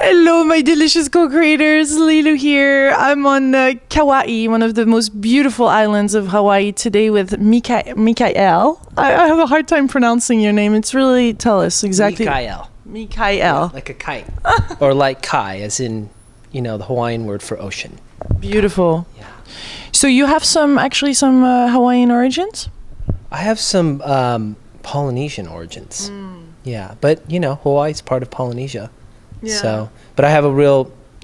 Hello, my delicious co-creators. Lilou here. I'm on Kauai, one of the most beautiful islands of Hawaii, today with Mikael. I have a hard time pronouncing your name. It's really, tell us exactly. Mikael. Yeah, like a kite. Or like kai, as in, the Hawaiian word for ocean. Beautiful. Yeah. So you have some Hawaiian origins? I have some Polynesian origins. Yeah, but, Hawaii's part of Polynesia. Yeah. So, but I have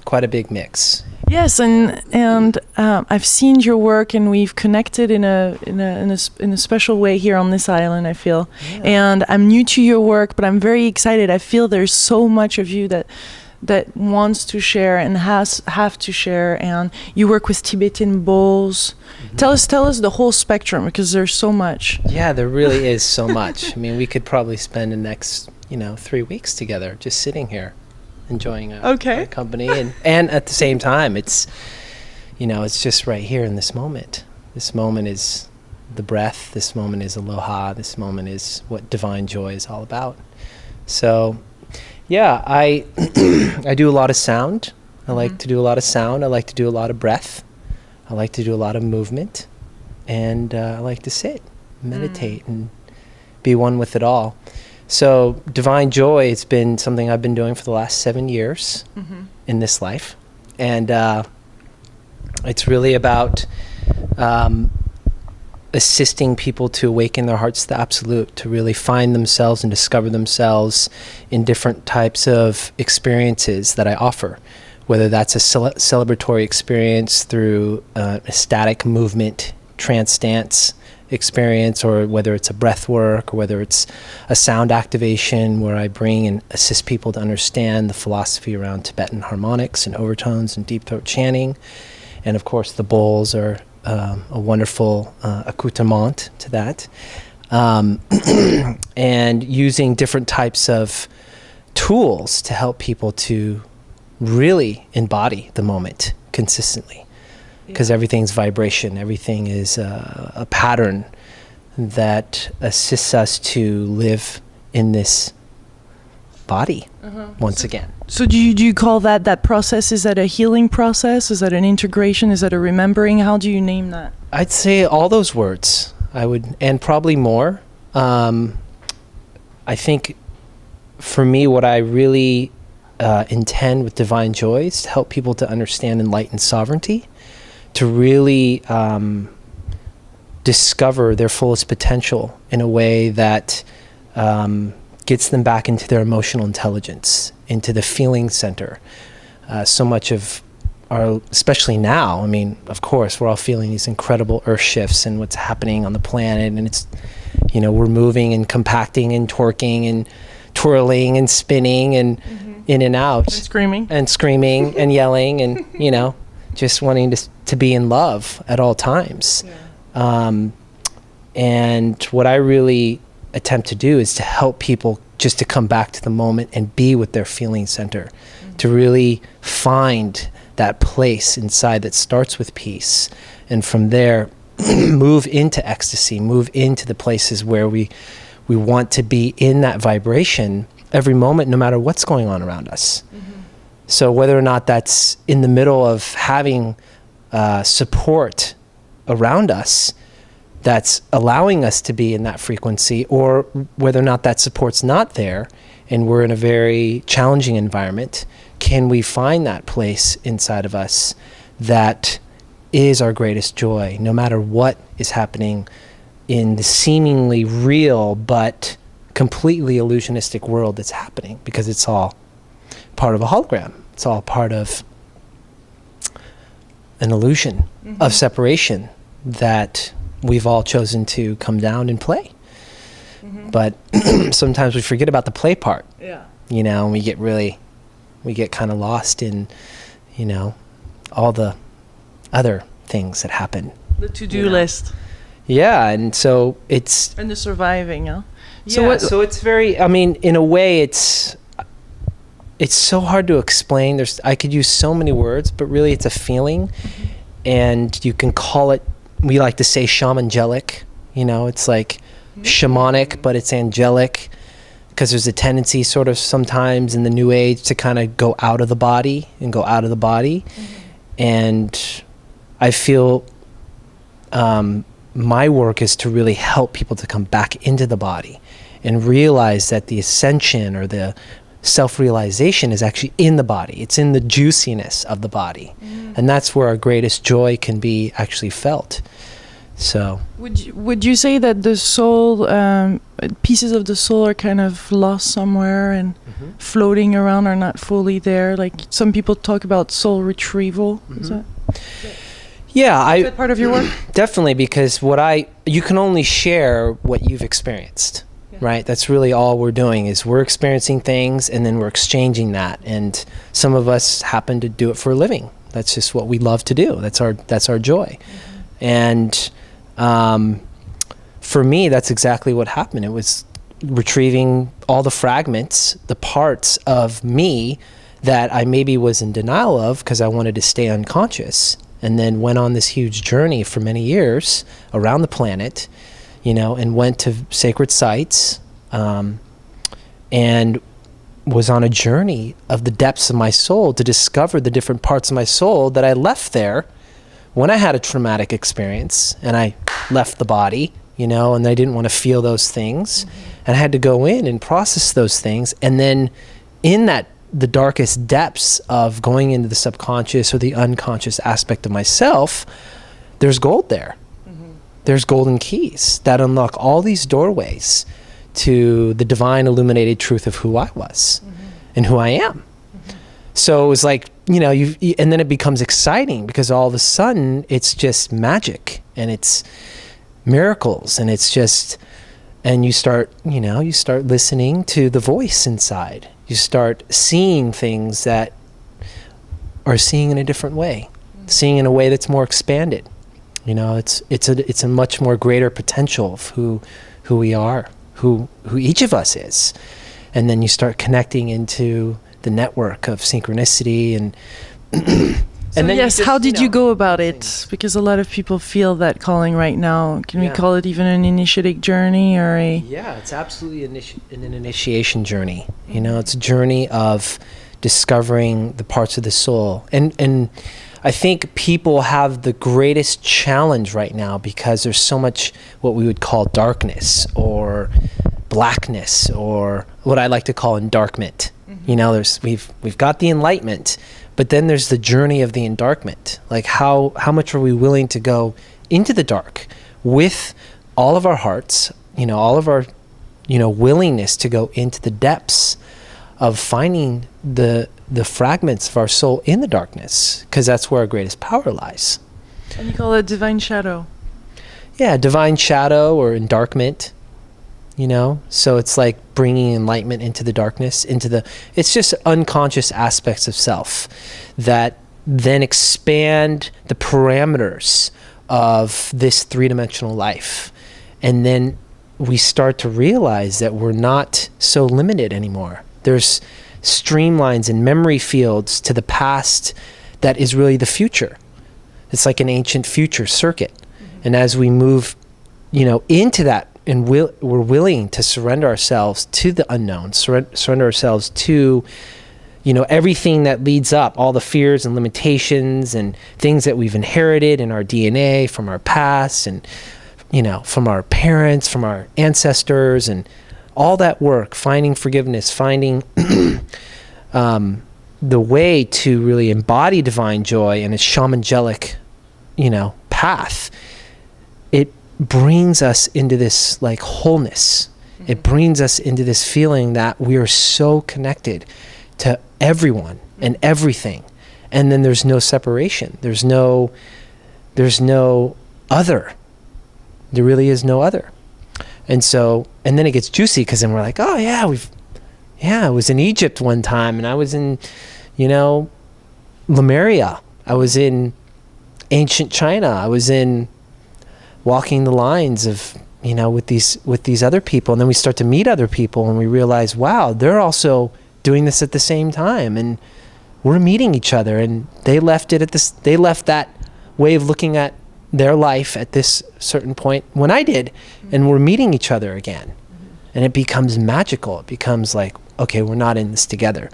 quite a big mix. Yes, and I've seen your work, and we've connected in a special way here on this island, I feel. Yeah. And I'm new to your work, but I'm very excited. I feel there's so much of you that wants to share and have to share. And you work with Tibetan bowls. Mm-hmm. Tell us the whole spectrum, because there's so much. Yeah, there really is so much. I mean, we could probably spend the next 3 weeks together just sitting here, enjoying our company, and at the same time, it's just right here in this moment. This moment is the breath. This moment is aloha. This moment is what divine joy is all about. So, yeah, I I do a lot of sound. I like to do a lot of sound. I like to do a lot of breath. I like to do a lot of movement, and I like to sit, meditate, and be one with it all. So divine joy, it's been something I've been doing for the last 7 years in this life. And it's really about assisting people to awaken their hearts to the absolute, to really find themselves and discover themselves in different types of experiences that I offer, whether that's a celebratory experience through ecstatic movement, trance dance experience, or whether it's a breath work, or whether it's a sound activation where I bring and assist people to understand the philosophy around Tibetan harmonics and overtones and deep throat chanting. And of course the bowls are a wonderful accoutrement to that. And using different types of tools to help people to really embody the moment consistently. Because everything's vibration, everything is a pattern that assists us to live in this body once again. So do you call that process, is that a healing process? Is that an integration? Is that a remembering? How do you name that? I'd say all those words, and probably more. I think for me, what I really intend with Divine Joy is to help people to understand enlightened sovereignty, to really discover their fullest potential in a way that gets them back into their emotional intelligence, into the feeling center. So much of our, especially now, I mean, of course, we're all feeling these incredible earth shifts and what's happening on the planet, and it's, we're moving and compacting and torquing and twirling and spinning and in and out. And screaming and yelling and, just wanting to be in love at all times. Yeah. And what I really attempt to do is to help people just to come back to the moment and be with their feeling center, to really find that place inside that starts with peace, and from there move into ecstasy, move into the places where we want to be in that vibration every moment, no matter what's going on around us. So whether or not that's in the middle of having support around us that's allowing us to be in that frequency, or whether or not that support's not there and we're in a very challenging environment, can we find that place inside of us that is our greatest joy, no matter what is happening in the seemingly real but completely illusionistic world that's happening, because it's all part of a hologram. It's all part of an illusion of separation that we've all chosen to come down and play. But sometimes we forget about the play part. Yeah. And we get kind of lost in, all the other things that happen. The to-do list. Yeah, and so it's... And the surviving, huh? So it's very, in a way, it's so hard to explain. I could use so many words, but really it's a feeling, and you can call it we like to say shamangelic, it's like shamanic, but it's angelic, because there's a tendency sort of sometimes in the new age to kind of go out of the body. And I feel my work is to really help people to come back into the body and realize that the ascension or the self-realization is actually in the body. It's in the juiciness of the body. And that's where our greatest joy can be actually felt. So would you say that the soul, pieces of the soul are kind of lost somewhere and floating around, are not fully there? Like some people talk about soul retrieval. Is that part of your work? Definitely, because you can only share what you've experienced. Right? That's really all we're doing, is we're experiencing things and then we're exchanging that. And some of us happen to do it for a living. That's just what we love to do. That's our joy. And for me, that's exactly what happened. It was retrieving all the fragments, the parts of me that I maybe was in denial of because I wanted to stay unconscious, and then went on this huge journey for many years around the planet, and went to sacred sites, and was on a journey of the depths of my soul to discover the different parts of my soul that I left there when I had a traumatic experience and I left the body, and I didn't want to feel those things. And I had to go in and process those things. And then in the darkest depths of going into the subconscious or the unconscious aspect of myself, there's gold there. There's golden keys that unlock all these doorways to the divine illuminated truth of who I was and who I am. So it was like, and then it becomes exciting because all of a sudden it's just magic and it's miracles, and it's just, and you start listening to the voice inside. You start seeing things that are seeing in a different way, seeing in a way that's more expanded. It's a much more greater potential of who we are, who each of us is. And then you start connecting into the network of synchronicity and and then how did you go about it? Because a lot of people feel that calling right now. Can we call it even an initiatic journey or a... Yeah, it's absolutely an initiation journey. It's a journey of discovering the parts of the soul. And I think people have the greatest challenge right now because there's so much what we would call darkness or blackness, or what I like to call endarkment. We've got the enlightenment, but then there's the journey of the endarkment. Like how much are we willing to go into the dark with all of our hearts, all of our, willingness to go into the depths of finding the fragments of our soul in the darkness, because that's where our greatest power lies. And you call it divine shadow. Yeah, divine shadow or endarkment. So it's like bringing enlightenment into the darkness, it's just unconscious aspects of self that then expand the parameters of this three-dimensional life. And then we start to realize that we're not so limited anymore. There's streamlines and memory fields to the past that is really the future. It's like an ancient future circuit. And as we move, into that, and we're willing to surrender ourselves to the unknown, surrender ourselves to, everything that leads up, all the fears and limitations and things that we've inherited in our DNA from our past and, from our parents, from our ancestors, and all that work, finding forgiveness, finding the way to really embody divine joy in a shamangelic, path. It brings us into this like wholeness. It brings us into this feeling that we are so connected to everyone and everything. And then there's no separation. There's no other. There really is no other. And then it gets juicy because then we're like, oh yeah, I was in Egypt one time, and I was in, Lemuria. I was in ancient China. I was in walking the lines of, with these other people. And then we start to meet other people and we realize, wow, they're also doing this at the same time. And we're meeting each other, and they left that way of looking at their life at this certain point when I did, and we're meeting each other again. And it becomes magical. It becomes like, okay, we're not in this together.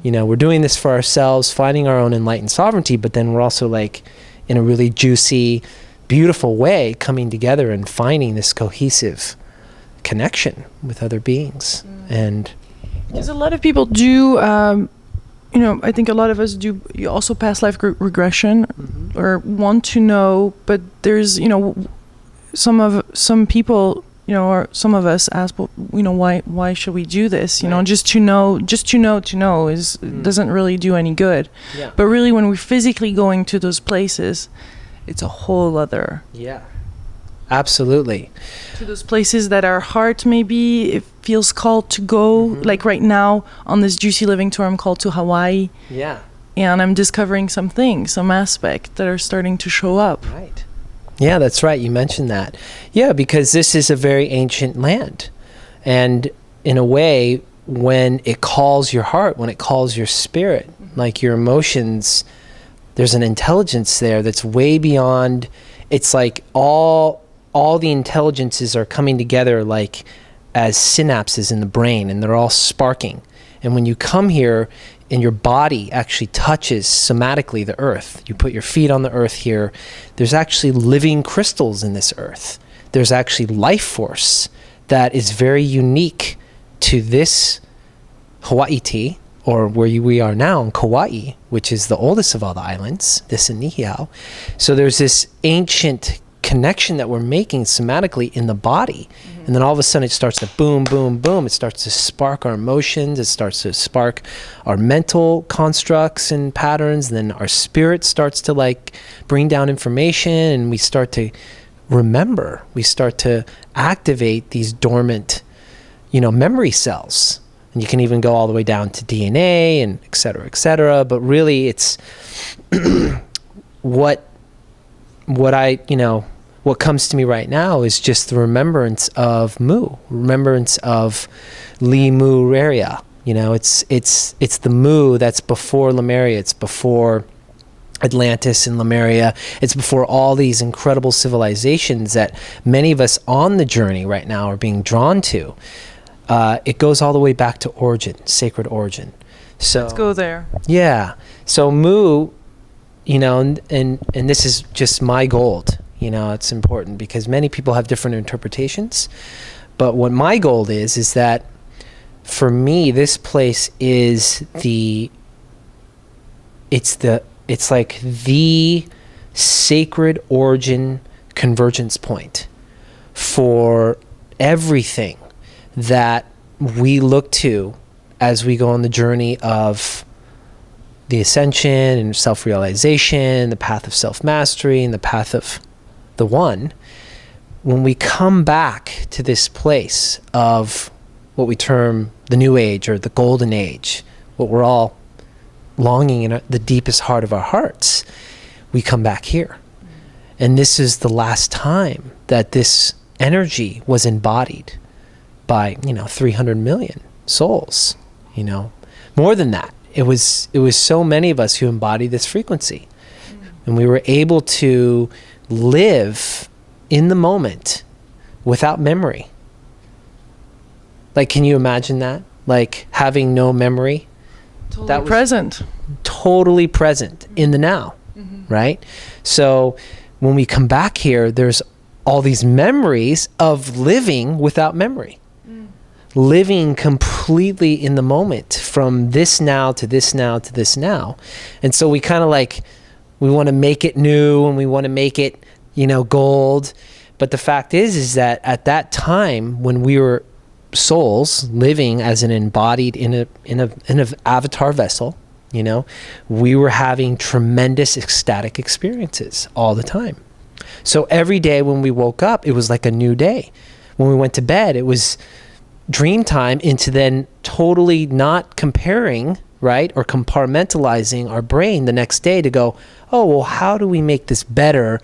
You know, we're doing this for ourselves, finding our own enlightened sovereignty, but then we're also like in a really juicy, beautiful way coming together and finding this cohesive connection with other beings. And because a lot of people do, you know, I think a lot of us do also past life regression or want to know, but there's, you know, some people, you know, or some of us ask, well, you know, why should we do this? You know, just to know is doesn't really do any good. Yeah. But really, when we're physically going to those places, it's a whole other. Yeah. Absolutely. To those places that our heart maybe it feels called to go. Like right now on this Juicy Living tour, I'm called to Hawaii. Yeah. And I'm discovering some things, some aspects that are starting to show up. Right. Yeah, that's right. You mentioned that. Yeah, because this is a very ancient land. And in a way, when it calls your heart, when it calls your spirit, like your emotions, there's an intelligence there that's way beyond. It's like all the intelligences are coming together like as synapses in the brain, and they're all sparking. And when you come here and your body actually touches somatically the earth, you put your feet on the earth here, there's actually living crystals in this earth. There's actually life force that is very unique to this Hawaii tea, or where we are now in Kauai, which is the oldest of all the islands, this in Niihau. So there's this ancient connection that we're making somatically in the body. And then all of a sudden it starts to boom, boom, boom. It starts to spark our emotions. It starts to spark our mental constructs and patterns. And then our spirit starts to like bring down information, and we start to remember. We start to activate these dormant, you know, memory cells. And you can even go all the way down to DNA and et cetera, et cetera. But really it's what comes to me right now is just the remembrance of Mu, remembrance of Lemuria. You know, it's the Mu that's before Lemuria. It's before Atlantis and Lemuria. It's before all these incredible civilizations that many of us on the journey right now are being drawn to. It goes all the way back to origin, sacred origin. So let's go there. Yeah. So Mu, you know, and this is just my gold. You know, it's important because many people have different interpretations. But what my goal is that for me, this place is it's like the sacred origin convergence point for everything that we look to as we go on the journey of the ascension and self-realization, the path of self-mastery, and the path of the one. When we come back to this place of what we term the new age or the golden age, what we're all longing in the deepest heart of our hearts, we come back here. And this is the last time that this energy was embodied by, 300 million souls, more than that. It was so many of us who embodied this frequency. And we were able to live in the moment without memory. Like, can you imagine that? Like having no memory? Totally that was present. Totally present in the now, right? So when we come back here, there's all these memories of living without memory. Living completely in the moment from this now to this now to this now. And so we kind of we want to make it new and we want to make it, gold. But the fact is that at that time when we were souls living as an embodied in an avatar vessel, we were having tremendous ecstatic experiences all the time. So every day when we woke up, it was like a new day. When we went to bed, it was dream time into then totally not comparing, right, or compartmentalizing our brain the next day to go, oh, well, how do we make this better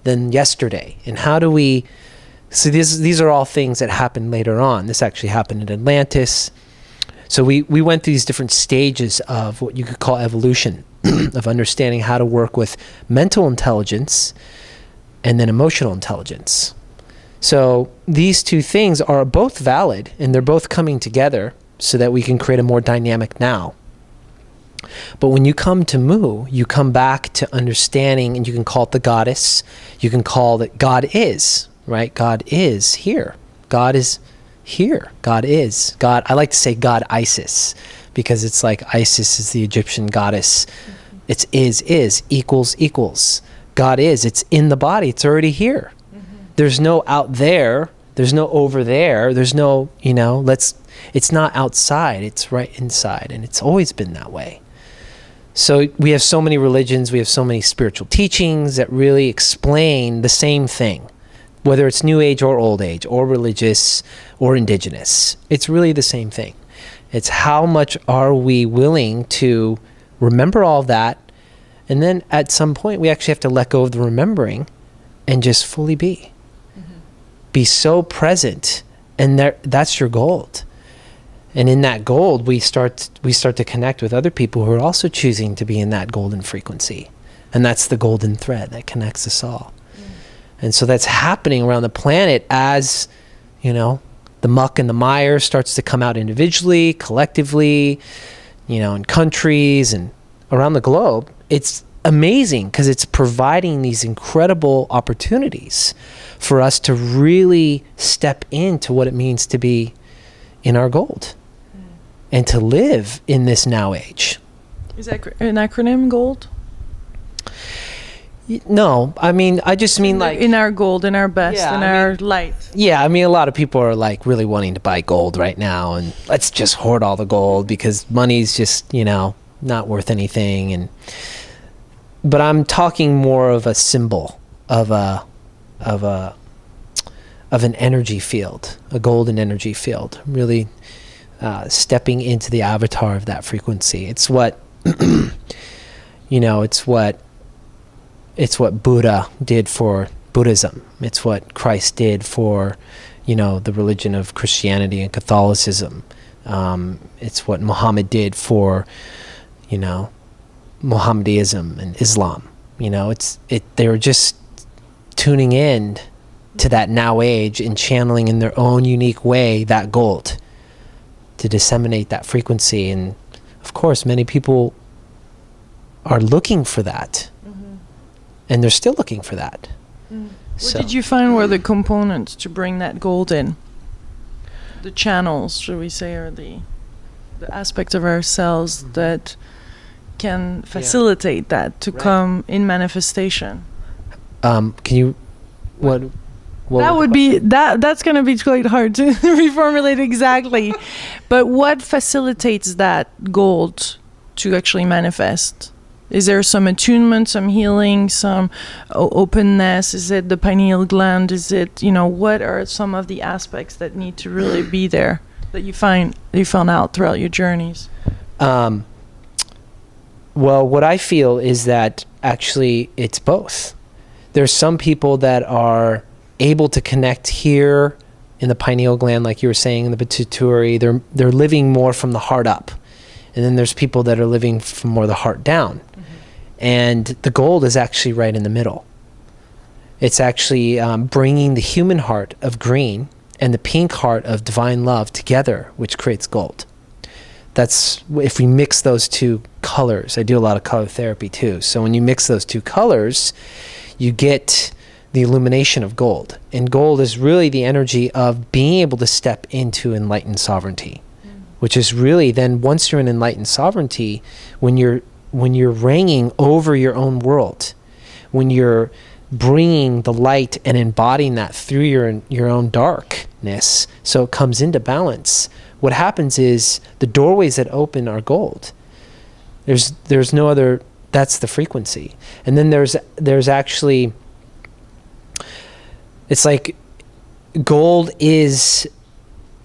than yesterday? And how do we... So these are all things that happened later on. This actually happened in Atlantis. So we went through these different stages of what you could call evolution, of understanding how to work with mental intelligence, and then emotional intelligence. So these two things are both valid, and they're both coming together so that we can create a more dynamic now. But when you come to Mu, you come back to understanding, and you can call it the goddess. You can call it God is, right? God is here. God is here. God is. God, I like to say God Isis, because it's like Isis is the Egyptian goddess. It's is, equals. God is. It's in the body. It's already here. There's no out there. There's no over there. There's no, it's not outside. It's right inside. And it's always been that way. So we have so many religions. We have so many spiritual teachings that really explain the same thing, whether it's New Age or Old Age or religious or indigenous. It's really the same thing. It's how much are we willing to remember all of that, and then at some point we actually have to let go of the remembering and just fully be. Be so present, and that's your gold. And in that gold, we start to connect with other people who are also choosing to be in that golden frequency. And that's the golden thread that connects us all. And so that's happening around the planet as, the muck and the mire starts to come out individually, collectively, in countries and around the globe. It's amazing because it's providing these incredible opportunities for us to really step into what it means to be in our gold and to live in this now age. Is that an acronym, GOLD? No, I just mean like... In our gold, in our best, our light. Yeah, a lot of people are like really wanting to buy gold right now, and let's just hoard all the gold because money's just, not worth anything. But I'm talking more of a symbol of an energy field, a golden energy field, really stepping into the avatar of that frequency. It's what, it's what Buddha did for Buddhism. It's what Christ did for, the religion of Christianity and Catholicism. It's what Muhammad did for, Mohammedanism and Islam. They were just tuning in to that now age and channeling in their own unique way that gold to disseminate that frequency. And of course, many people are looking for that. And they're still looking for that. What did you find were the components to bring that gold in? The channels, should we say, or the aspects of ourselves that can facilitate that to come in manifestation? Can you... What that would be... That's going to be quite hard to reformulate exactly. But what facilitates that gold to actually manifest? Is there some attunement, some healing, some openness? Is it the pineal gland? Is it, what are some of the aspects that need to really be there that you found out throughout your journeys? Well, what I feel is that actually it's both. There's some people that are able to connect here in the pineal gland, like you were saying, in the pituitary. They're living more from the heart up. And then there's people that are living from more the heart down. And the gold is actually right in the middle. It's actually bringing the human heart of green and the pink heart of divine love together, which creates gold. That's if we mix those two colors. I do a lot of color therapy too. So when you mix those two colors, you get the illumination of gold. And gold is really the energy of being able to step into enlightened sovereignty, which is really then once you're in enlightened sovereignty, when you're reigning over your own world, when you're bringing the light and embodying that through your own darkness, so it comes into balance, what happens is the doorways that open are gold. There's no other. That's the frequency. And then there's actually, it's like gold is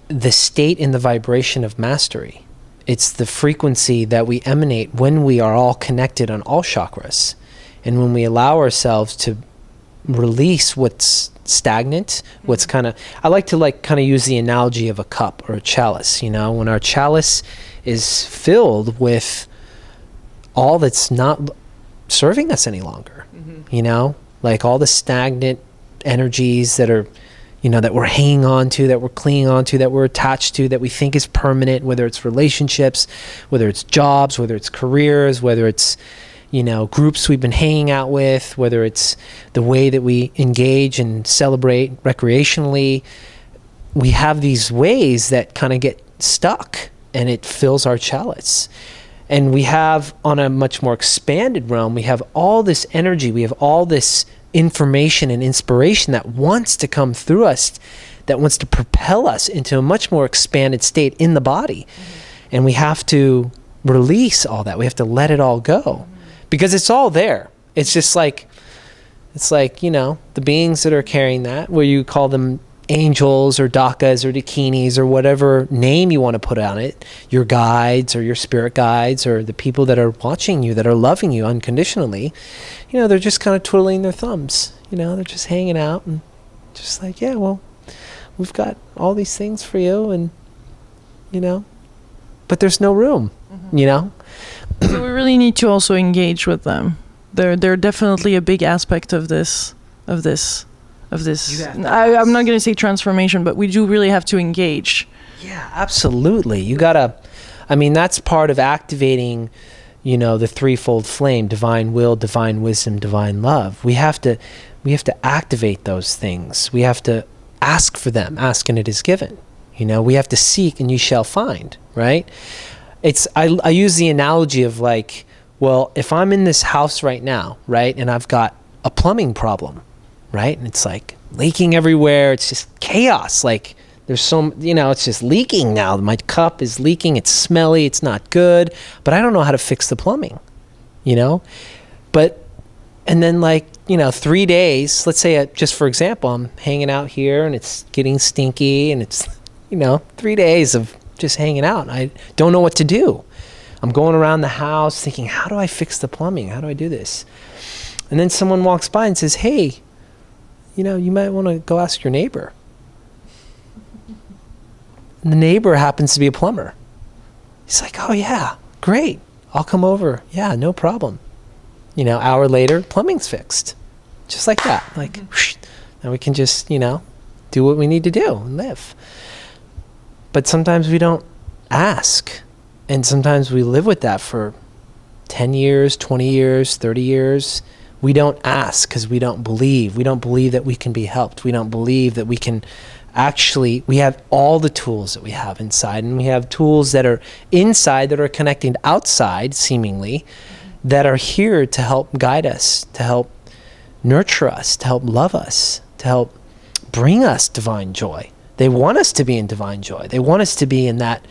the state in the vibration of mastery. It's the frequency that we emanate when we are all connected on all chakras. And when we allow ourselves to release what's stagnant, what's kind of, I like to use the analogy of a cup or a chalice, when our chalice is filled with all that's not serving us any longer, like all the stagnant energies that are, that we're hanging on to, that we're clinging on to, that we're attached to, that we think is permanent, whether it's relationships, whether it's jobs, whether it's careers, whether it's, groups we've been hanging out with, whether it's the way that we engage and celebrate recreationally. We have these ways that kind of get stuck, and it fills our chalice. And we have, on a much more expanded realm, we have all this energy, we have all this information and inspiration that wants to come through us, that wants to propel us into a much more expanded state in the body. And we have to release all that. We have to let it all go, because it's all there. It's just like, the beings that are carrying that, where you call them angels or dakas or dakinis or whatever name you want to put on it, your guides or your spirit guides or the people that are watching you, that are loving you unconditionally, they're just kind of twiddling their thumbs. They're just hanging out and just like, yeah, well, we've got all these things for you, and but there's no room. So we really need to also engage with them. They're definitely a big aspect of this. I'm not going to say transformation, but we do really have to engage. Yeah, absolutely. You gotta, that's part of activating, the threefold flame: divine will, divine wisdom, divine love. We have to activate those things. We have to ask for them. Ask and it is given. We have to seek and you shall find, right? I use the analogy of like, well, if I'm in this house right now, right, and I've got a plumbing problem, right? And it's like leaking everywhere. It's just chaos. Like there's it's just leaking now. My cup is leaking. It's smelly. It's not good. But I don't know how to fix the plumbing, and then 3 days, let's say just for example, I'm hanging out here and it's getting stinky and it's, 3 days of just hanging out. And I don't know what to do. I'm going around the house thinking, how do I fix the plumbing? How do I do this? And then someone walks by and says, hey, you might want to go ask your neighbor. And the neighbor happens to be a plumber. He's like, oh yeah, great. I'll come over. Yeah, no problem. Hour later, plumbing's fixed. Just like that. Like, whoosh, now we can just, do what we need to do and live. But sometimes we don't ask. And sometimes we live with that for 10 years, 20 years, 30 years. We don't ask because we don't believe. We don't believe that we can be helped. We don't believe that we can we have all the tools that we have inside, and we have tools that are inside that are connecting outside, seemingly, that are here to help guide us, to help nurture us, to help love us, to help bring us divine joy. They want us to be in divine joy. They want us to be in that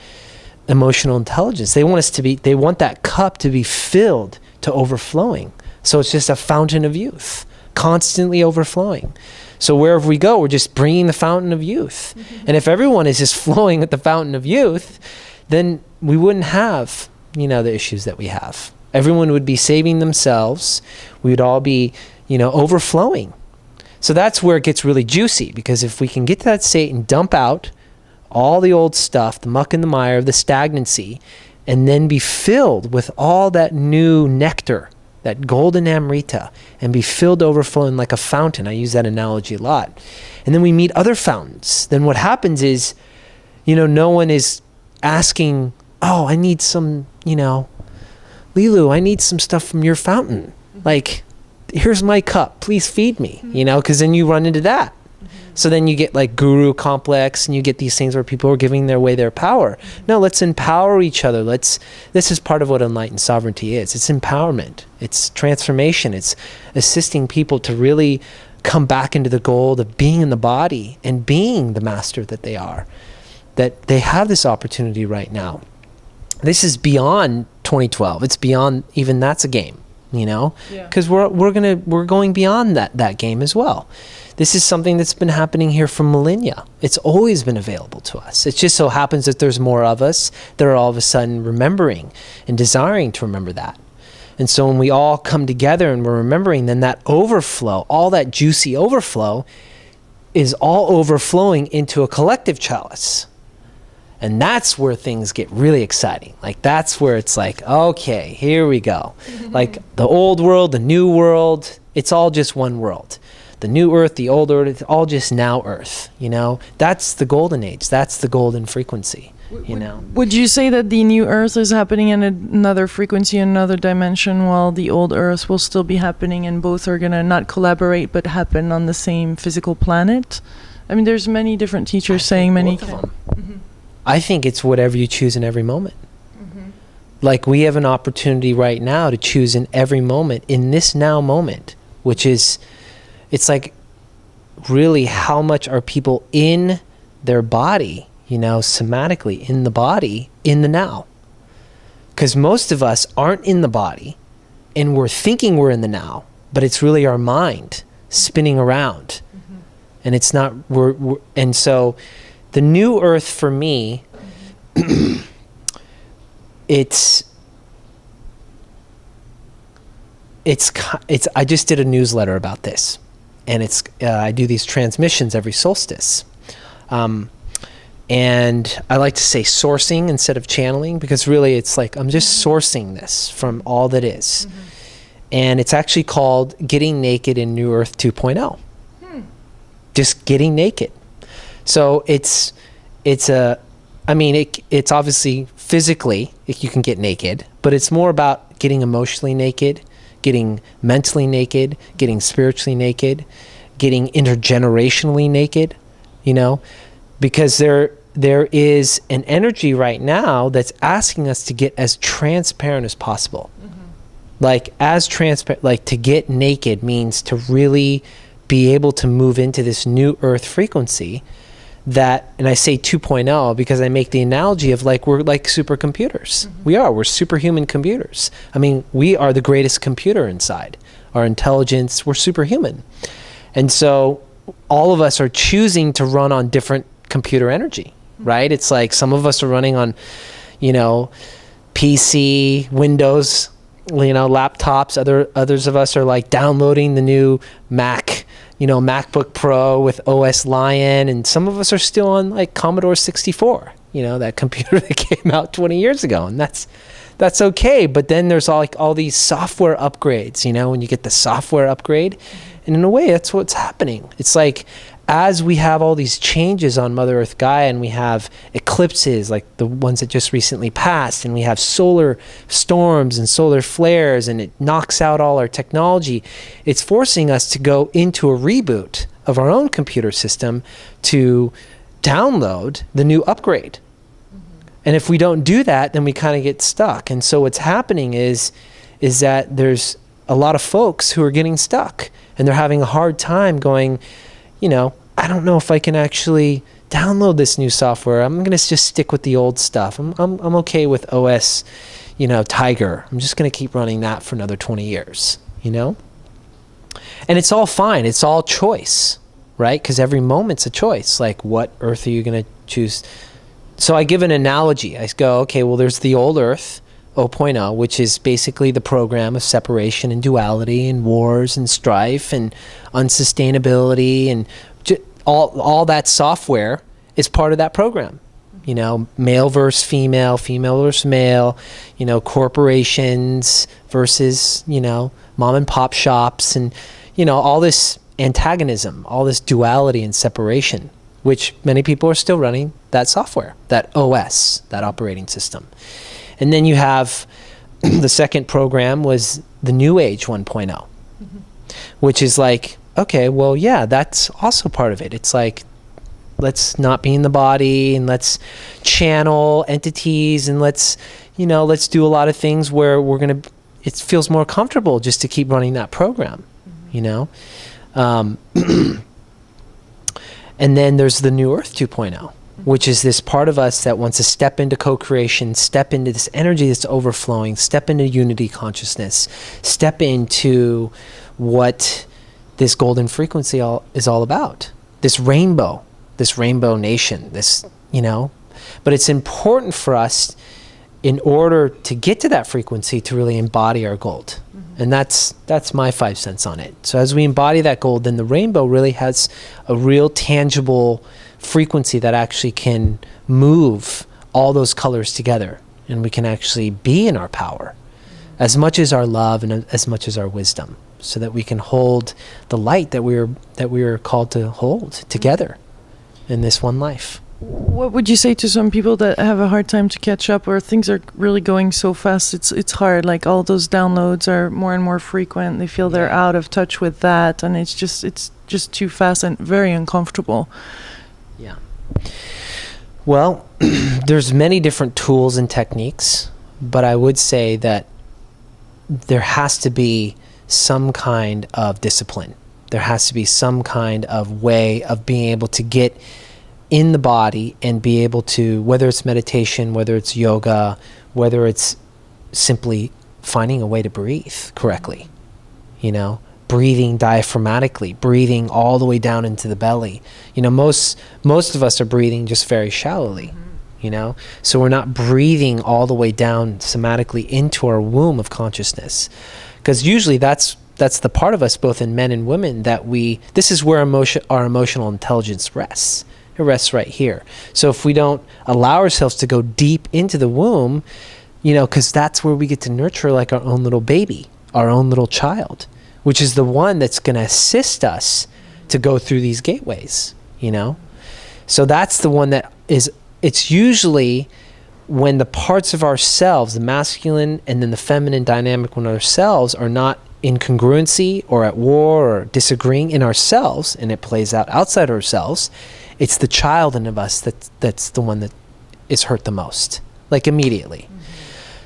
emotional intelligence. They want that cup to be filled to overflowing. So it's just a fountain of youth, constantly overflowing. So wherever we go, we're just bringing the fountain of youth. And if everyone is just flowing with the fountain of youth, then we wouldn't have, the issues that we have. Everyone would be saving themselves. We would all be, overflowing. So that's where it gets really juicy, because if we can get to that state and dump out all the old stuff, the muck and the mire, the stagnancy, and then be filled with all that new nectar, that golden amrita, and be filled overflowing like a fountain. I use that analogy a lot. And then we meet other fountains. Then what happens is, no one is asking, oh, I need some, Lilou, I need some stuff from your fountain. Like, here's my cup, please feed me, because then you run into that. So then you get like guru complex, and you get these things where people are giving away their power. No, let's empower each other. This is part of what enlightened sovereignty is. It's empowerment. It's transformation. It's assisting people to really come back into the gold of being in the body and being the master that they are. That they have this opportunity right now. This is beyond 2012. It's beyond, even that's a game, because we're going beyond that game as well. This is something that's been happening here for millennia. It's always been available to us. It just so happens that there's more of us that are all of a sudden remembering and desiring to remember that. And so when we all come together and we're remembering, then that overflow, all that juicy overflow, is all overflowing into a collective chalice. And that's where things get really exciting. Like, that's where it's like, okay, here we go. Like, the old world, the new world, it's all just one world. The new earth, the old earth, it's all just now earth, you know? That's the golden age. That's the golden frequency, you know? Would you say that the new earth is happening in another frequency, another dimension, while the old earth will still be happening, and both are going to not collaborate but happen on the same physical planet? I mean, there's many different teachers saying many both of them. I think it's whatever you choose in every moment. Like, we have an opportunity right now to choose in every moment, in this now moment, which is, it's like, really, how much are people in their body, you know, somatically, in the body, in the now? Because most of us aren't in the body, and we're thinking we're in the now, but it's really our mind spinning around. And it's not, and so the new earth for me, it's, I just did a newsletter about this, and it's, I do these transmissions every solstice. And I like to say sourcing instead of channeling, because really it's like, I'm just sourcing this from all that is. And it's actually called Getting Naked in New Earth 2.0. Just getting naked. So it's obviously physically, you can get naked, but it's more about getting emotionally naked, getting mentally naked, getting spiritually naked, getting intergenerationally naked, you know, because there is an energy right now that's asking us to get as transparent as possible. Like, as transparent, like, to get naked means to really be able to move into this new earth frequency that, and I say 2.0 because I make the analogy of, like, we're like supercomputers. We're superhuman computers. I mean, we are the greatest computer inside. Our intelligence, we're superhuman. And so all of us are choosing to run on different computer energy, right? It's like, some of us are running on, you know, PC, Windows, you know, laptops. Others of us are like downloading the new Mac, you know, MacBook Pro with OS Lion, and some of us are still on like Commodore 64, you know, that computer that came out 20 years ago, and that's okay. But then there's all these software upgrades, you know, when you get the software upgrade, and in a way that's what's happening. It's like, as we have all these changes on Mother Earth Gaia, and we have eclipses like the ones that just recently passed, and we have solar storms and solar flares, and it knocks out all our technology, it's forcing us to go into a reboot of our own computer system to download the new upgrade. And if we don't do that, then we kind of get stuck. And so what's happening is that there's a lot of folks who are getting stuck, and they're having a hard time going, you know, I don't know if I can actually download this new software. I'm going to just stick with the old stuff. I'm okay with OS, you know, Tiger. I'm just going to keep running that for another 20 years, you know? And it's all fine. It's all choice, right? Because every moment's a choice. Like, what earth are you going to choose? So I give an analogy. I go, okay, well, there's the old earth, 0.0, which is basically the program of separation and duality and wars and strife and unsustainability, and all that software is part of that program. You know, male versus female, female versus male, you know, corporations versus, you know, mom and pop shops, and, you know, all this antagonism, all this duality and separation, which many people are still running that software, that OS, that operating system. And then you have the second program was the New Age 1.0, which is like, okay, well, yeah, that's also part of it. It's like, let's not be in the body, and let's channel entities, and let's do a lot of things where it feels more comfortable just to keep running that program, you know? And then there's the New Earth 2.0, which is this part of us that wants to step into co-creation, step into this energy that's overflowing, step into unity consciousness, step into what this golden frequency is all about. This rainbow nation, this, you know. But it's important for us, in order to get to that frequency, to really embody our gold. And that's my 5 cents on it. So as we embody that gold, then the rainbow really has a real tangible frequency that actually can move all those colors together, and we can actually be in our power as much as our love and as much as our wisdom, so that we can hold the light that we are called to hold together in this one life. What would you say to some people that have a hard time to catch up, or things are really going so fast it's hard, like all those downloads are more and more frequent, they feel they're out of touch with that, and it's just too fast and very uncomfortable? Yeah. Well, there's many different tools and techniques, but I would say that there has to be some kind of discipline. There has to be some kind of way of being able to get in the body and be able to, whether it's meditation, whether it's yoga, whether it's simply finding a way to breathe correctly, breathing diaphragmatically, breathing all the way down into the belly. Most of us are breathing just very shallowly, so we're not breathing all the way down somatically into our womb of consciousness, because usually that's the part of us, both in men and women, that this is where our emotional intelligence rests. It rests right here. So if we don't allow ourselves to go deep into the womb, because that's where we get to nurture like our own little baby, our own little child, which is the one that's going to assist us to go through these gateways, So that's the one that it's usually when the parts of ourselves, the masculine and then the feminine dynamic when ourselves are not in congruency or at war or disagreeing in ourselves, and it plays out outside ourselves, it's the child in of us that's the one that is hurt the most, like immediately.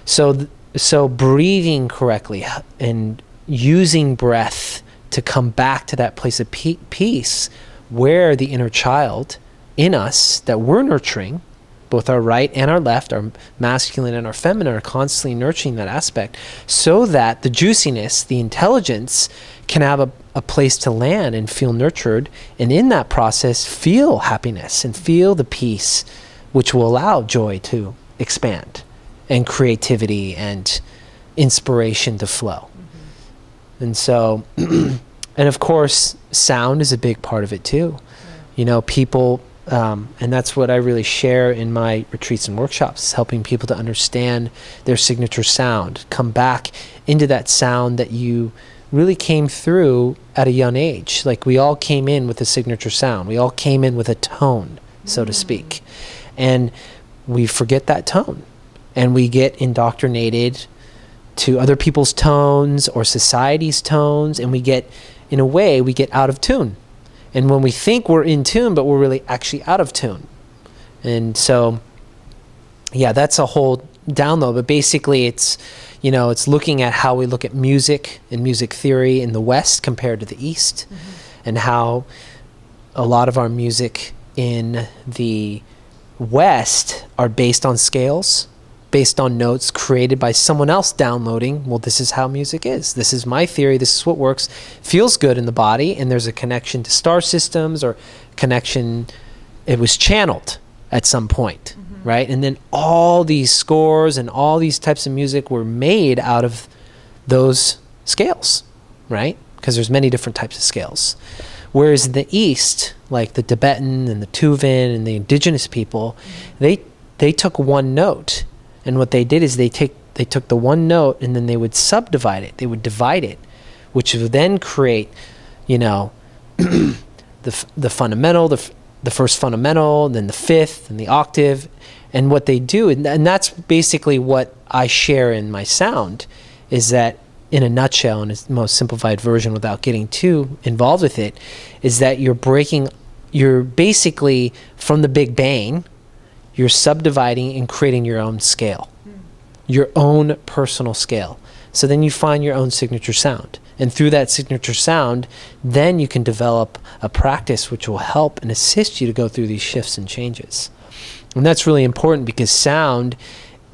So breathing correctly and using breath to come back to that place of peace where the inner child in us that we're nurturing, both our right and our left, our masculine and our feminine, are constantly nurturing that aspect, so that the juiciness, the intelligence, can have a place to land and feel nurtured, and in that process feel happiness and feel the peace, which will allow joy to expand and creativity and inspiration to flow. And so, and of course, sound is a big part of it too. People, and that's what I really share in my retreats and workshops, helping people to understand their signature sound, come back into that sound that you really came through at a young age. Like we all came in with a signature sound. We all came in with a tone, so to speak. And we forget that tone. And we get indoctrinated to other people's tones or society's tones. And we get out of tune. And when we think we're in tune, but we're really actually out of tune. And so, that's a whole download. But basically it's looking at how we look at music and music theory in the West compared to the East, and how a lot of our music in the West are based on scales, based on notes created by someone else downloading, well, this is how music is. This is my theory. This is what works. Feels good in the body, and there's a connection to star systems or connection. It was channeled at some point, right? And then all these scores and all these types of music were made out of those scales, right? Because there's many different types of scales. Whereas in the East, like the Tibetan and the Tuvan and the indigenous people, they took one note. And what they did is they took the one note and then they would subdivide it. They would divide it, which would then create, the fundamental, the first fundamental, then the fifth, and the octave. And what they do, and that's basically what I share in my sound, is that in a nutshell, in its most simplified version without getting too involved with it, is that you're basically from the Big Bang, you're subdividing and creating your own scale, your own personal scale. So then you find your own signature sound. And through that signature sound, then you can develop a practice which will help and assist you to go through these shifts and changes. And that's really important because sound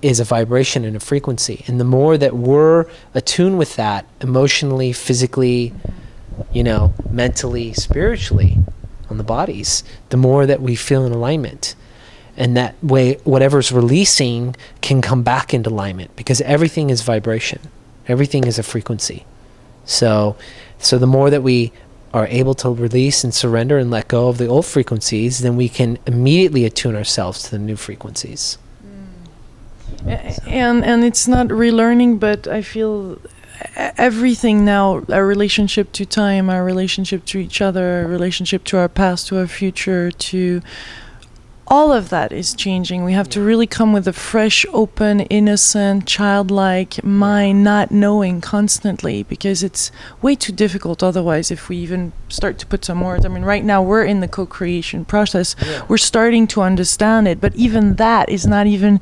is a vibration and a frequency. And the more that we're attuned with that emotionally, physically, mentally, spiritually on the bodies, the more that we feel in alignment. And that way, whatever's releasing can come back into alignment, because everything is vibration. Everything is a frequency. So the more that we are able to release and surrender and let go of the old frequencies, then we can immediately attune ourselves to the new frequencies. And it's not relearning, but I feel everything now, our relationship to time, our relationship to each other, our relationship to our past, to our future, to all of that is changing. We have to really come with a fresh, open, innocent, childlike mind, not knowing constantly, because it's way too difficult otherwise if we even start to put some words. I mean, right now we're in the co-creation process. Yeah. We're starting to understand it, but even that is not even...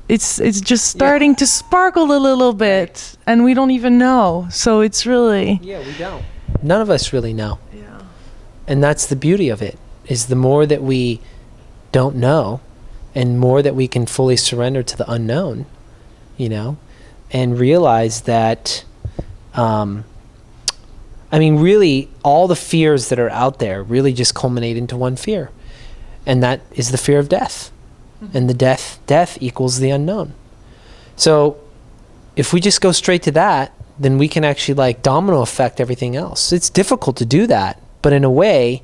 It's just starting to sparkle a little bit, and we don't even know. So it's really... Yeah, we don't. None of us really know. Yeah. And that's the beauty of it, is the more that we don't know, and more that we can fully surrender to the unknown, you know, and realize that, really, all the fears that are out there really just culminate into one fear, and that is the fear of death. And the death equals the unknown. So if we just go straight to that, then we can actually like domino effect everything else. It's difficult to do that, but in a way,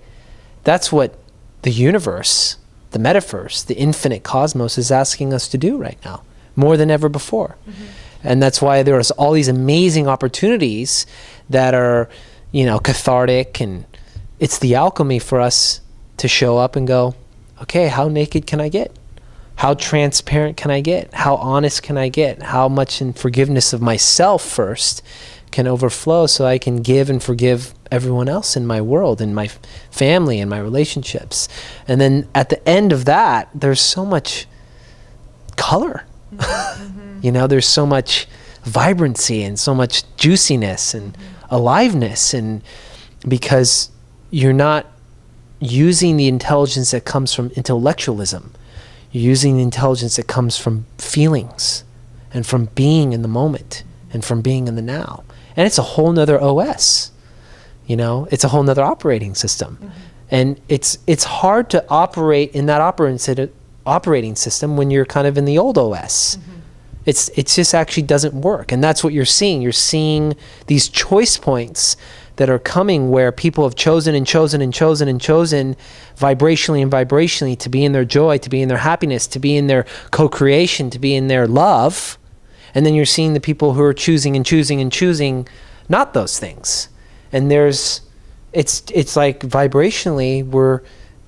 that's what the universe, the metaverse, the infinite cosmos is asking us to do right now, more than ever before. Mm-hmm. And that's why there's all these amazing opportunities that are, you know, cathartic, and it's the alchemy for us to show up and go, okay, how naked can I get? How transparent can I get? How honest can I get? How much in forgiveness of myself first can overflow so I can give and forgive everyone else in my world, in my family, in my relationships. And then at the end of that, there's so much color. Mm-hmm. You know, there's so much vibrancy and so much juiciness and aliveness, and because you're not using the intelligence that comes from intellectualism. You're using the intelligence that comes from feelings and from being in the moment and from being in the now. And it's a whole nother OS, you know, it's a whole nother operating system. Mm-hmm. And it's hard to operate in that operating system when you're kind of in the old OS. Mm-hmm. It just actually doesn't work. And that's what you're seeing. You're seeing these choice points that are coming where people have chosen and chosen and chosen and chosen vibrationally and vibrationally to be in their joy, to be in their happiness, to be in their co-creation, to be in their love. And then you're seeing the people who are choosing and choosing and choosing not those things. And it's like vibrationally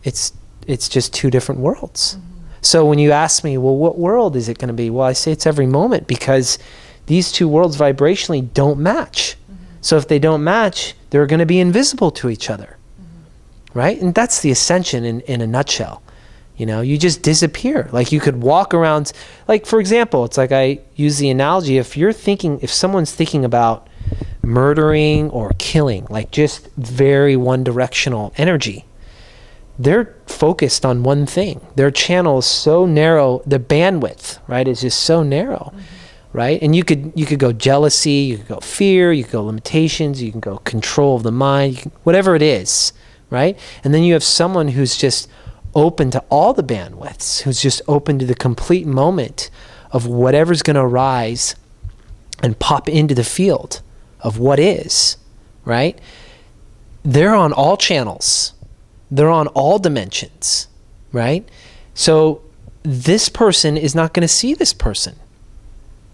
it's just two different worlds. Mm-hmm. So when you ask me, well, what world is it going to be? Well, I say it's every moment, because these two worlds vibrationally don't match. So if they don't match, they're going to be invisible to each other, right? And that's the ascension in a nutshell. You know, you just disappear. Like you could walk around, like for example, it's like I use the analogy, if someone's thinking about murdering or killing, like just very one-directional energy, they're focused on one thing. Their channel is so narrow, the bandwidth, right, is just so narrow. Right? And you could go jealousy, you could go fear, you could go limitations, you can go control of the mind, whatever it is, right? And then you have someone who's just open to all the bandwidths, who's just open to the complete moment of whatever's going to arise and pop into the field of what is, right? They're on all channels. They're on all dimensions, right? So this person is not going to see this person.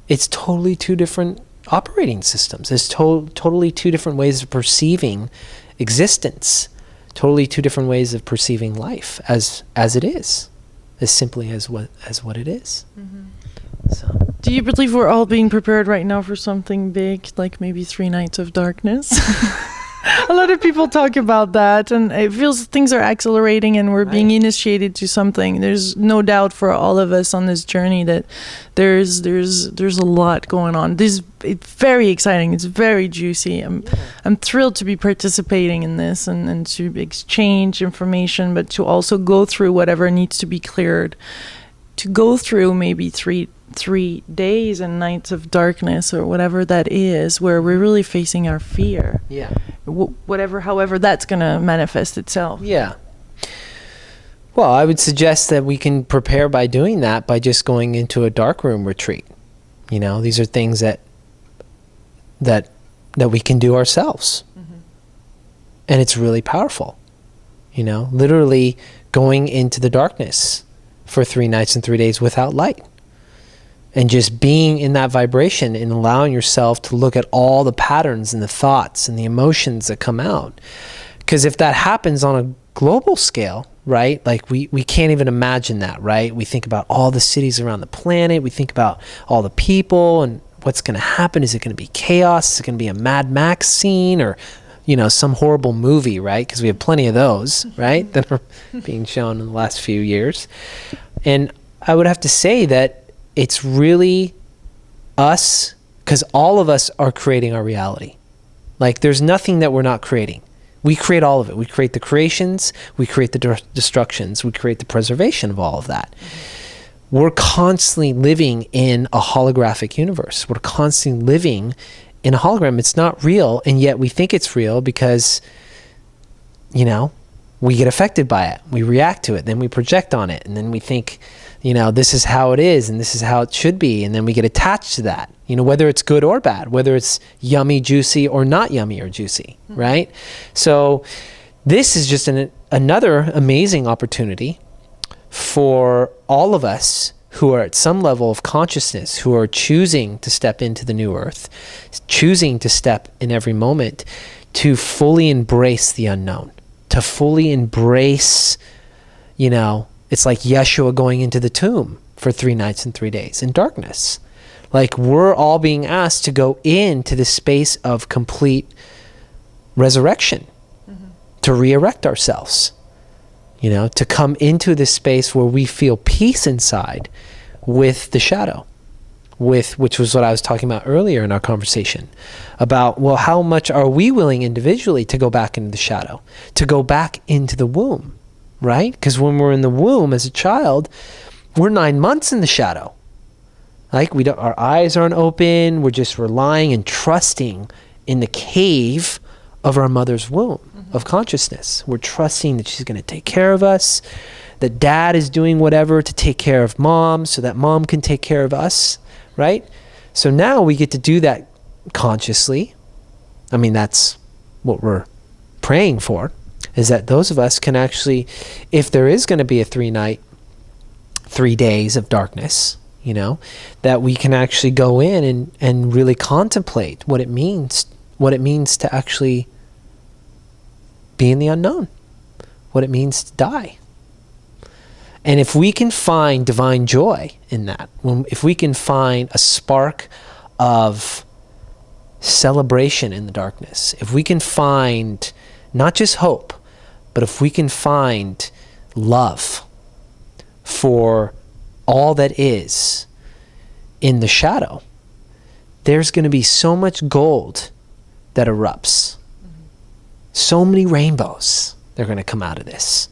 It's totally two different operating systems. It's totally two different ways of perceiving existence. Totally two different ways of perceiving life as it is, as simply as what it is. Mm-hmm. So, do you believe we're all being prepared right now for something big, like maybe 3 nights of darkness? A lot of people talk about that, and it feels things are accelerating and we're being initiated to something. There's no doubt for all of us on this journey that there's a lot going on. It's very exciting. It's very juicy. I'm thrilled to be participating in this and to exchange information, but to also go through whatever needs to be cleared. To go through maybe three days and nights of darkness or whatever that is, where we're really facing our fear. Yeah. However that's going to manifest itself. Yeah. Well, I would suggest that we can prepare by doing that by just going into a darkroom retreat. You know, these are things that we can do ourselves. Mm-hmm. And it's really powerful. You know, literally going into the darkness for 3 nights and 3 days without light. and just being in that vibration and allowing yourself to look at all the patterns and the thoughts and the emotions that come out. Because if that happens on a global scale, right? Like we can't even imagine that, right? We think about all the cities around the planet. We think about all the people and what's going to happen. Is it going to be chaos? Is it going to be a Mad Max scene or, some horrible movie, right? Because we have plenty of those, right? That are being shown in the last few years. And I would have to say that it's really us, because all of us are creating our reality. Like there's nothing that we're not creating. We create all of it. We create the creations, we create the destructions, we create the preservation of all of that. We're constantly living in a holographic universe. We're constantly living in a hologram. It's not real, and yet we think it's real because, we get affected by it. We react to it, then we project on it, and then we think, this is how it is and this is how it should be. And then we get attached to that, whether it's good or bad, whether it's yummy, juicy or not yummy or juicy, right? So this is just another amazing opportunity for all of us who are at some level of consciousness, who are choosing to step into the new earth, choosing to step in every moment to fully embrace the unknown, to fully embrace, it's like Yeshua going into the tomb for 3 nights and 3 days in darkness. Like we're all being asked to go into the space of complete resurrection, to re-erect ourselves, to come into this space where we feel peace inside with the shadow, which was what I was talking about earlier in our conversation about, well, how much are we willing individually to go back into the shadow, to go back into the womb? Right? Because when we're in the womb as a child, we're 9 months in the shadow. Like our eyes aren't open. We're just relying and trusting in the cave of our mother's womb of consciousness. We're trusting that she's going to take care of us, that dad is doing whatever to take care of mom so that mom can take care of us, right? So now we get to do that consciously. I mean, that's what we're praying for. Is that those of us can actually, if there is going to be a 3 night, 3 days of darkness, that we can actually go in and really contemplate what it means to actually be in the unknown, what it means to die. And if we can find divine joy in that, if we can find a spark of celebration in the darkness, if we can find not just hope, but if we can find love for all that is in the shadow, there's going to be so much gold that erupts. So many rainbows that are going to come out of this.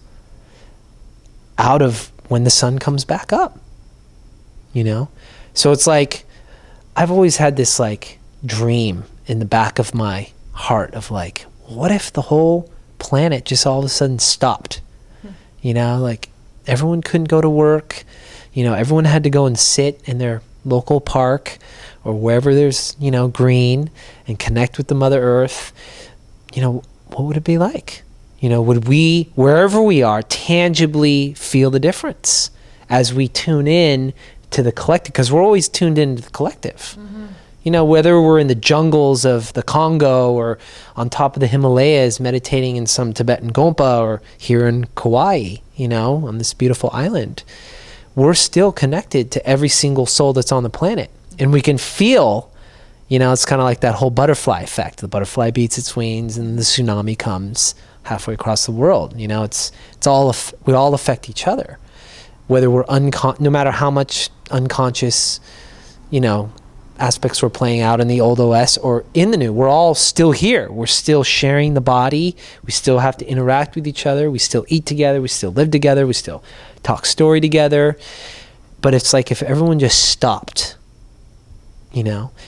Out of when the sun comes back up. So it's like, I've always had this like dream in the back of my heart of like, what if the whole planet just all of a sudden stopped? Like everyone couldn't go to work, everyone had to go and sit in their local park or wherever there's green and connect with the Mother Earth. What would it be like? Would we, wherever we are, tangibly feel the difference as we tune in to the collective? Because we're always tuned into the collective. Whether we're in the jungles of the Congo or on top of the Himalayas meditating in some Tibetan Gompa or here in Kauai, on this beautiful island, we're still connected to every single soul that's on the planet. And we can feel, it's kind of like that whole butterfly effect. The butterfly beats its wings and the tsunami comes halfway across the world. It's all, we all affect each other. Whether we're no matter how much unconscious, aspects were playing out in the old OS or in the new, we're all still here. We're still sharing the body. We still have to interact with each other. We still eat together. We still live together. We still talk story together. But it's like if everyone just stopped,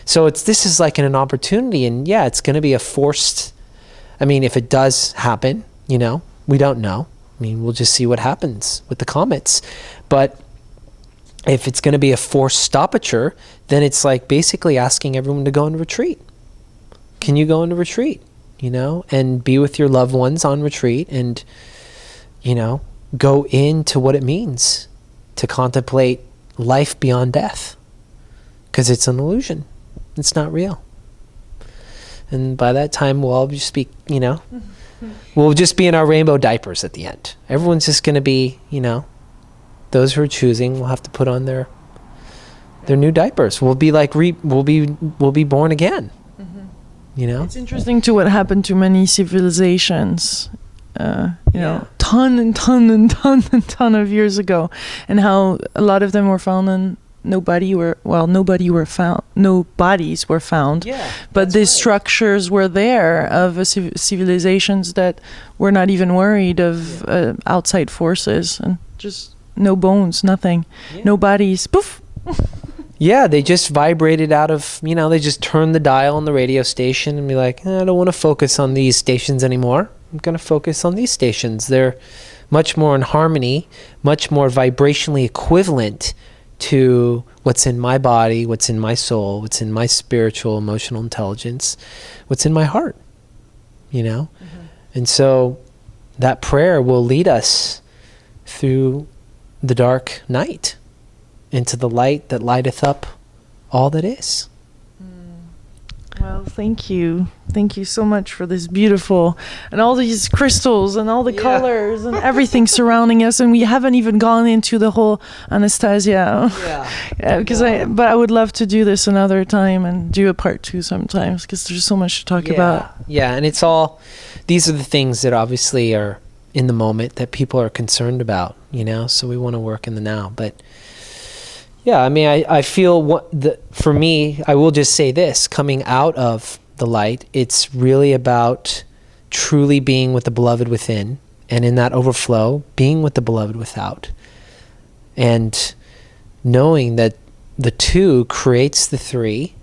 So this is like an opportunity, and yeah, it's going to be a forced, if it does happen, we don't know. We'll just see what happens with the comets. But if it's going to be a forced stoppature, then it's like basically asking everyone to go into retreat. Can you go into retreat, and be with your loved ones on retreat and, go into what it means to contemplate life beyond death, because it's an illusion. It's not real. And by that time, we'll all just be, we'll just be in our rainbow diapers at the end. Everyone's just going to be, those who are choosing will have to put on their new diapers. We'll be like, we'll be born again. It's interesting to what happened to many civilizations, ton of years ago, and how a lot of them were found and no bodies were found. Yeah, but these structures were there of civilizations that were not even worried of outside forces, and just no bones, nothing, no bodies. Poof. Yeah, they just vibrated out of, they just turned the dial on the radio station and be like, I don't want to focus on these stations anymore. I'm going to focus on these stations. They're much more in harmony, much more vibrationally equivalent to what's in my body, what's in my soul, what's in my spiritual, emotional intelligence, what's in my heart, And so that prayer will lead us through the dark night into the light that lighteth up all that is. Well, thank you. Thank you so much for this beautiful, and all these crystals and all the colors and everything surrounding us. And we haven't even gone into the whole Anastasia. But I would love to do this another time and do a part 2 sometimes, because there's so much to talk about. Yeah, and these are the things that obviously are in the moment that people are concerned about, so we want to work in the now. But yeah, I mean, I feel for me, I will just say this, coming out of the light, it's really about truly being with the beloved within, and in that overflow, being with the beloved without. And knowing that the 2 creates the 3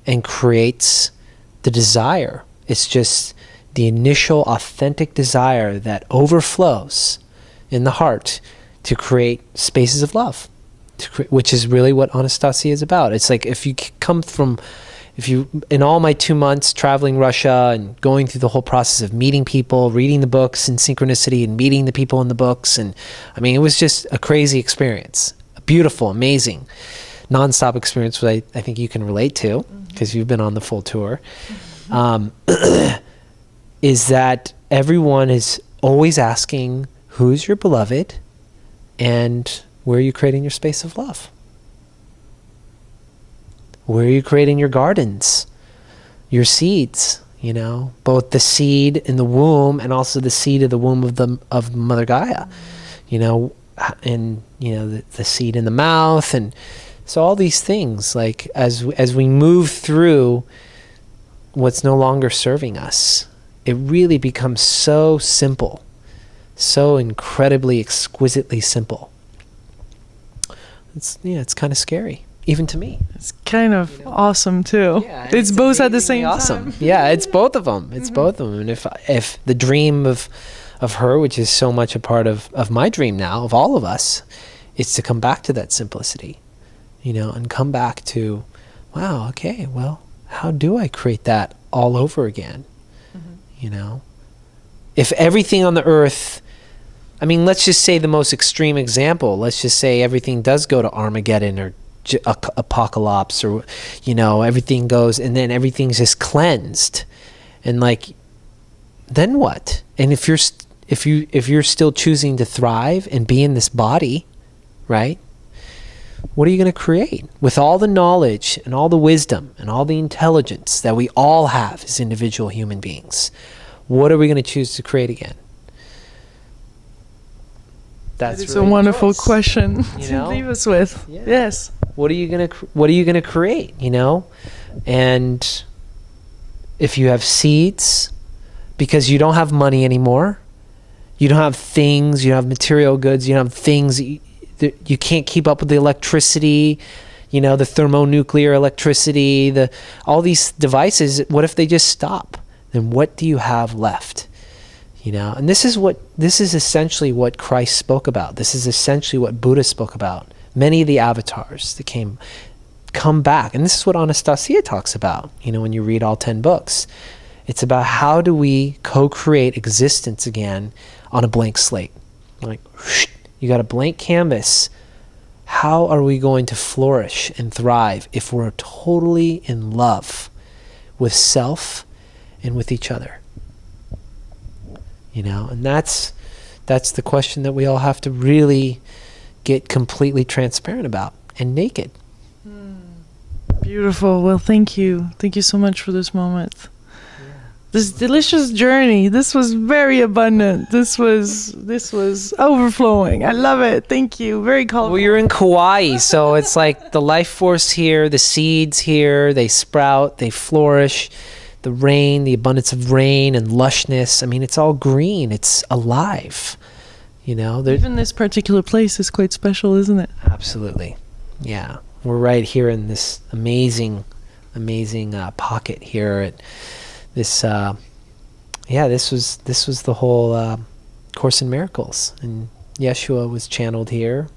and creates the desire. It's just the initial authentic desire that overflows in the heart to create spaces of love. Which is really what Anastasia is about. It's like if you in all my 2 months traveling Russia and going through the whole process of meeting people, reading the books in synchronicity and meeting the people in the books. And I mean, it was just a crazy experience, a beautiful, amazing, nonstop experience, which I think you can relate to because you've been on the full tour. Is that everyone is always asking, who's your beloved? And where are you creating your space of love? Where are you creating your gardens, your seeds? Both the seed in the womb and also the seed of the womb of Mother Gaia. And the seed in the mouth, and so all these things. Like as we move through what's no longer serving us, it really becomes so simple, so incredibly, exquisitely simple. It's kind of scary, even to me. It's kind of awesome too. Yeah, it's both at the same awesome. time. Yeah, it's both of them. It's both of them. And if the dream of her, which is so much a part of my dream now, of all of us, is to come back to that simplicity, and come back to, wow, okay, well, how do I create that all over again? If everything on the earth, I mean, let's just say the most extreme example. Let's just say everything does go to Armageddon or apocalypse, or everything goes, and then everything's just cleansed, and then what? And if you're still choosing to thrive and be in this body, right? What are you going to create with all the knowledge and all the wisdom and all the intelligence that we all have as individual human beings? What are we going to choose to create again? That's really a wonderful question to leave us with. Yeah. Yes. What are you gonna create? And if you have seeds, because you don't have money anymore, you don't have things, you don't have material goods, you don't have things, you can't keep up with the electricity, the thermonuclear electricity, all these devices. What if they just stop? Then what do you have left? And this is essentially what Christ spoke about. This is essentially what Buddha spoke about. Many of the avatars that come back. And this is what Anastasia talks about, when you read all 10 books. It's about how do we co-create existence again on a blank slate. Like, you got a blank canvas. how are we going to flourish and thrive if we're totally in love with self and with each other? You know, and that's the question that we all have to really get completely transparent about and naked. Beautiful. Well, thank you. Thank you so much for this moment. This delicious journey. This was very abundant. This was overflowing. I love it. Thank you. Very colorful. Well, you're in Kauai, so it's like the life force here, the seeds here, they sprout, they flourish. The rain, the abundance of rain and lushness. I mean, it's all green. It's alive. You know, even this particular place is quite special, isn't it? Absolutely. Yeah. We're right here in this amazing pocket here at this this was the whole Course in Miracles, and Yeshua was channeled here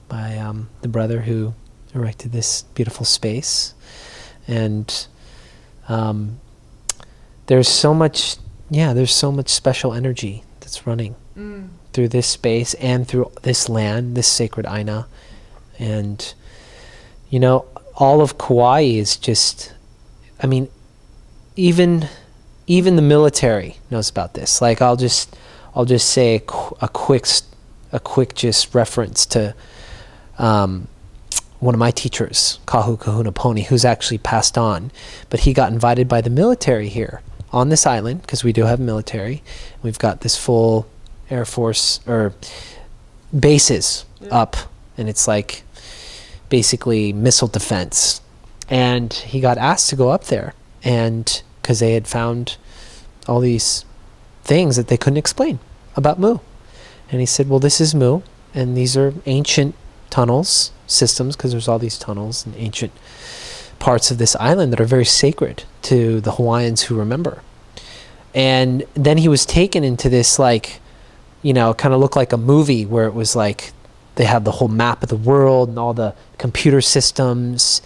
by the brother who erected this beautiful space. And there's so much special energy that's running through this space and through this land, this sacred Aina. And you know, all of Kauai is just, I mean, even the military knows about this. Like, I'll just say a quick just reference to one of my teachers, Kahu Kahuna Poni, who's actually passed on, but he got invited by the military here on this island, because we do have military. We've got this full Air Force or bases up, and it's like basically missile defense. And he got asked to go up there, and because they had found all these things that they couldn't explain about Mu. And he said, well, this is Mu, and these are ancient tunnels, systems, because there's all these tunnels and ancient parts of this island that are very sacred to the Hawaiians who remember. And then he was taken into this, like, you know, kind of looked like a movie where it was like they have the whole map of the world and all the computer systems.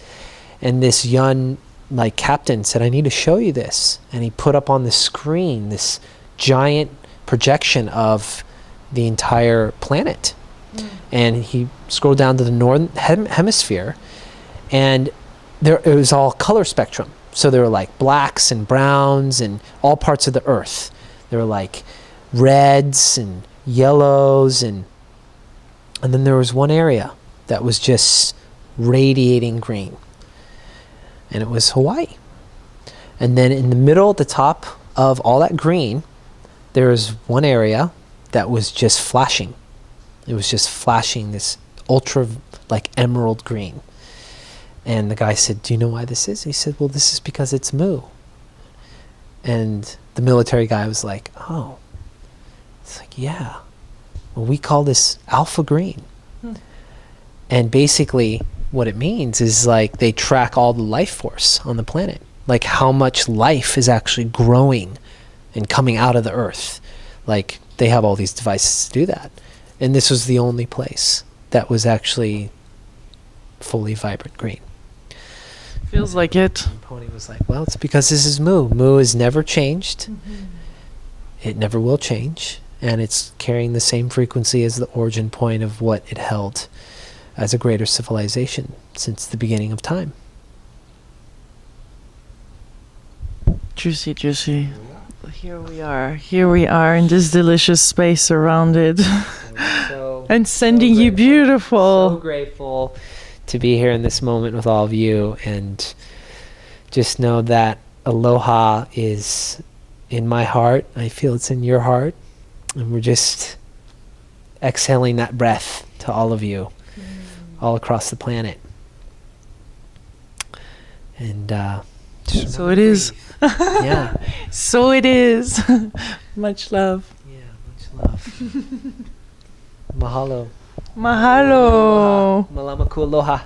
And this young, like, captain said, I need to show you this. And he put up on the screen this giant projection of the entire planet. And he scrolled down to the northern hemisphere, and it was all color spectrum. So there were like blacks and browns and all parts of the earth. There were like reds and yellows, and then there was one area that was just radiating green, and it was Hawaii. And then in the middle, at the top of all that green, there was one area that was just flashing. It was just flashing this ultra, like, emerald green. And the guy said, do you know why this is? He said, well, this is because it's Mu. And the military guy was like, oh. It's like, yeah. Well, we call this alpha green. And basically what it means is, like, they track all the life force on the planet. Like, how much life is actually growing and coming out of the earth. Like, they have all these devices to do that. And this was the only place that was actually fully vibrant green. Feels like it. And Pony was like, well, it's because this is Mu. Mu has never changed. It never will change. And it's carrying the same frequency as the origin point of what it held as a greater civilization since the beginning of time. Juicy, juicy. Here we are in this delicious space, surrounded and sending you beautiful. So grateful to be here in this moment with all of you, and just know that aloha is in my heart. I feel it's in your heart, and we're just exhaling that breath to all of you all across the planet. And so it is. Yeah. So it is. Much love. Yeah, much love. Mahalo. Mahalo. Malamaku aloha.